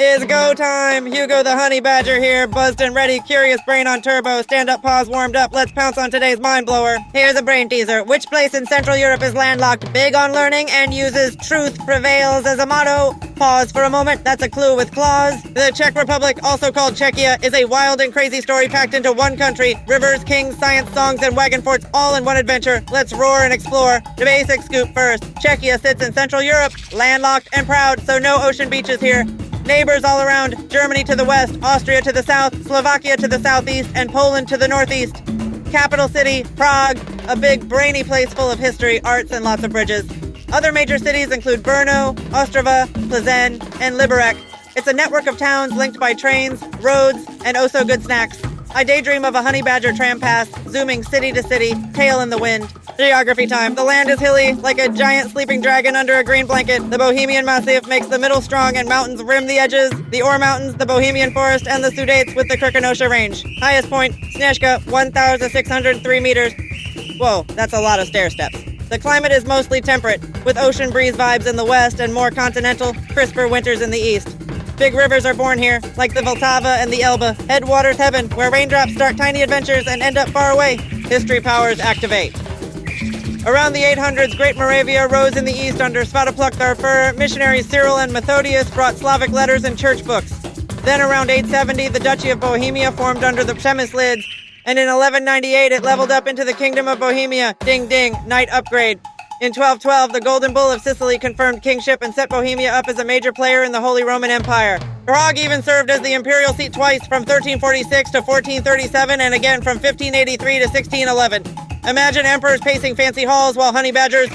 It's go time! Hugo the Honey Badger here, buzzed and ready, curious brain on turbo, stand up, pause, warmed up, let's pounce on today's mind blower. Here's a brain teaser. Which place in Central Europe is landlocked, big on learning, and uses truth prevails as a motto? Pause for a moment, that's a clue with claws. The Czech Republic, also called Czechia, is a wild and crazy story packed into one country. Rivers, kings, science, songs, and wagon forts all in one adventure. Let's roar and explore. The basic scoop first. Czechia sits in Central Europe, landlocked and proud, so no ocean beaches here. Neighbors all around, Germany to the west, Austria to the south, Slovakia to the southeast, and Poland to the northeast. Capital city, Prague, a big brainy place full of history, arts, and lots of bridges. Other major cities include Brno, Ostrava, Plzeň, and Liberec. It's a network of towns linked by trains, roads, and oh so good snacks. I daydream of a honey badger tram pass, zooming city to city, tail in the wind. Geography time. The land is hilly, like a giant sleeping dragon under a green blanket. The Bohemian Massif makes the middle strong and mountains rim the edges. The Ore Mountains, the Bohemian Forest, and the Sudates with the Krkonoša Range. Highest point, Snežka, 1,603 meters. Whoa, that's a lot of stair steps. The climate is mostly temperate, with ocean breeze vibes in the west and more continental, crisper winters in the east. Big rivers are born here, like the Vltava and the Elbe. Headwaters heaven, where raindrops start tiny adventures and end up far away. History powers activate. Around the 800s, Great Moravia rose in the east under Svatopluk Tharfur. Missionaries Cyril and Methodius brought Slavic letters and church books. Then around 870, the Duchy of Bohemia formed under the Přemyslids, and in 1198 it leveled up into the Kingdom of Bohemia. Ding ding, knight upgrade. In 1212, the Golden Bull of Sicily confirmed kingship and set Bohemia up as a major player in the Holy Roman Empire. Prague even served as the imperial seat twice, from 1346 to 1437, and again from 1583 to 1611. Imagine emperors pacing fancy halls while honey badgers,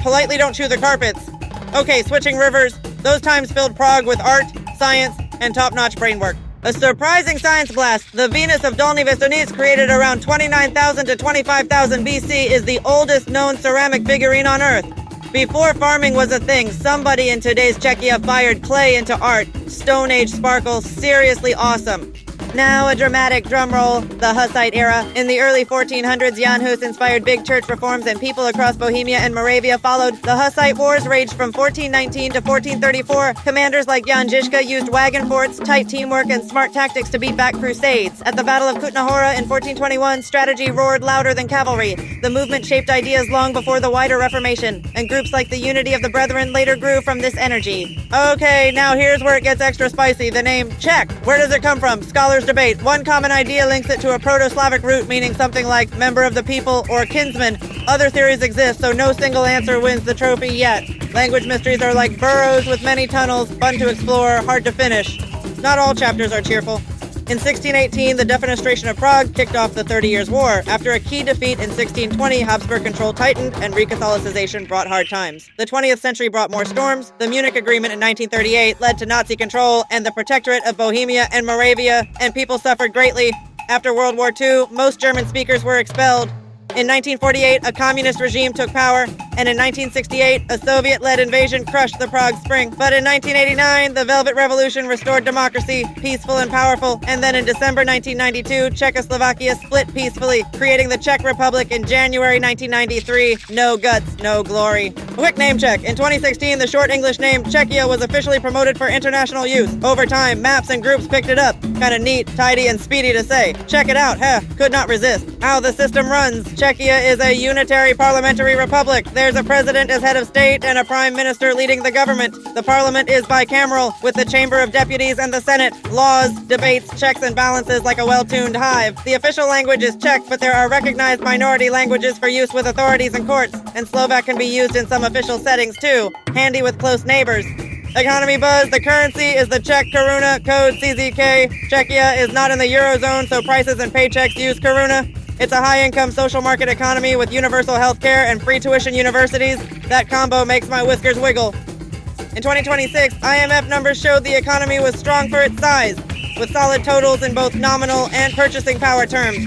politely don't chew the carpets. Okay, switching rivers. Those times filled Prague with art, science, and top-notch brainwork. A surprising science blast. The Venus of Dolní Věstonice, created around 29,000 to 25,000 BC, is the oldest known ceramic figurine on Earth. Before farming was a thing, somebody in today's Czechia fired clay into art. Stone Age sparkles, seriously awesome. Now a dramatic drumroll, the Hussite era. In the early 1400s, Jan Hus inspired big church reforms and people across Bohemia and Moravia followed. The Hussite Wars raged from 1419 to 1434. Commanders like Jan Žižka used wagon forts, tight teamwork, and smart tactics to beat back crusades. At the Battle of Kutná Hora in 1421, strategy roared louder than cavalry. The movement shaped ideas long before the wider Reformation, and groups like the Unity of the Brethren later grew from this energy. Okay, now here's where it gets extra spicy. The name Czech. Where does it come from? Scholars debate. One common idea links it to a Proto-Slavic root meaning something like member of the people or kinsman. Other theories exist, so no single answer wins the trophy yet. Language mysteries are like burrows with many tunnels, fun to explore, hard to finish. Not all chapters are cheerful. In 1618, the defenestration of Prague kicked off the 30 Years' War. After a key defeat in 1620, Habsburg control tightened and Recatholicization brought hard times. The 20th century brought more storms. The Munich Agreement in 1938 led to Nazi control and the protectorate of Bohemia and Moravia, and people suffered greatly. After World War II, most German speakers were expelled. In 1948, a communist regime took power, and in 1968, a Soviet-led invasion crushed the Prague Spring. But in 1989, the Velvet Revolution restored democracy, peaceful and powerful, and then in December 1992, Czechoslovakia split peacefully, creating the Czech Republic in January 1993. No guts, no glory. Quick name check. In 2016, the short English name Czechia was officially promoted for international use. Over time, maps and groups picked it up. Kinda neat, tidy, and speedy to say. Check it out, could not resist. How the system runs. Czechia is a unitary parliamentary republic. There's a president as head of state and a prime minister leading the government. The parliament is bicameral, with the Chamber of Deputies and the Senate. Laws, debates, checks, and balances like a well-tuned hive. The official language is Czech, but there are recognized minority languages for use with authorities and courts, and Slovak can be used in some official settings too. Handy with close neighbors. Economy buzz. The currency is the Czech koruna, code CZK. Czechia is not in the Eurozone, so prices and paychecks use koruna. It's a high-income social market economy with universal health care and free tuition universities. That combo makes my whiskers wiggle. In 2026, IMF numbers showed the economy was strong for its size, with solid totals in both nominal and purchasing power terms.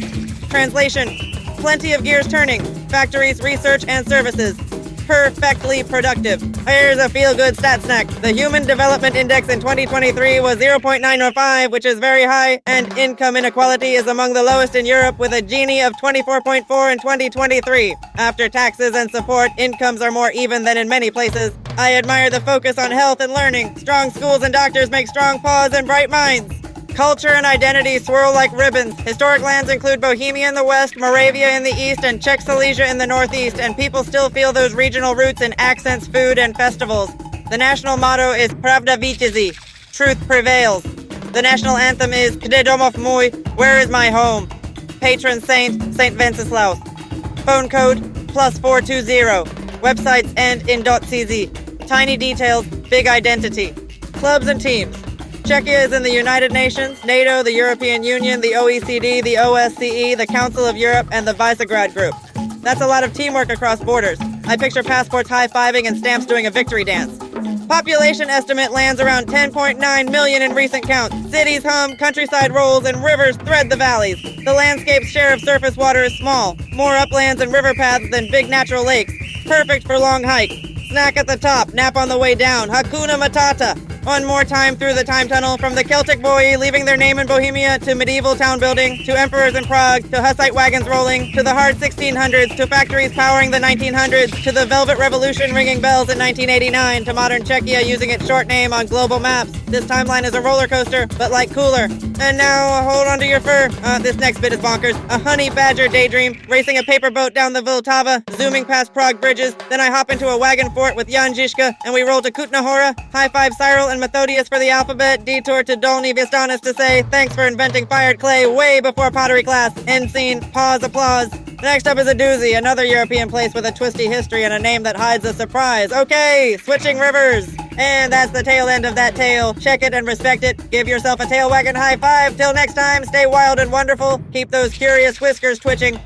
Translation: plenty of gears turning, factories, research, and services. perfectly productive. Here's a feel-good stat snack. The Human Development Index in 2023 was 0.905, which is very high, and income inequality is among the lowest in Europe with a Gini of 24.4 in 2023. After taxes and support, incomes are more even than in many places. I admire the focus on health and learning. Strong schools and doctors make strong paws and bright minds. Culture and identity swirl like ribbons. Historic lands include Bohemia in the west, Moravia in the east, and Czech Silesia in the northeast, and people still feel those regional roots in accents, food, and festivals. The national motto is Pravda vítězí, truth prevails. The national anthem is Kde domov můj, where is my home? Patron saint, Saint Wenceslaus. Phone code +420. Websites end in .cz. Tiny details, big identity. Clubs and teams. Czechia is in the United Nations, NATO, the European Union, the OECD, the OSCE, the Council of Europe, and the Visegrad Group. That's a lot of teamwork across borders. I picture passports high-fiving and stamps doing a victory dance. Population estimate lands around 10.9 million in recent counts. Cities hum, countryside rolls, and rivers thread the valleys. The landscape's share of surface water is small, more uplands and river paths than big natural lakes. Perfect for long hikes. Snack at the top, nap on the way down. Hakuna Matata. One more time through the time tunnel, from the Celtic buoy leaving their name in Bohemia to medieval town building, to emperors in Prague, to Hussite wagons rolling, to the hard 1600s, to factories powering the 1900s, to the Velvet Revolution ringing bells in 1989, to modern Czechia using its short name on global maps. This timeline is a roller coaster, but like cooler. And now, hold on to your fur. This next bit is bonkers. A honey badger daydream, racing a paper boat down the Vltava, zooming past Prague bridges. Then I hop into a wagon fort with Jan Žižka, and we roll to Kutna Hora, high-five Cyril and Methodius for the alphabet, detour to Dolny Vistanis to say thanks for inventing fired clay way before pottery class. End scene, pause, applause. Next up is a doozy, another European place with a twisty history and a name that hides a surprise. Okay, switching rivers. And that's the tail end of that tale. Check it and respect it. Give yourself a tail wagging high five. Till next time, stay wild and wonderful. Keep those curious whiskers twitching.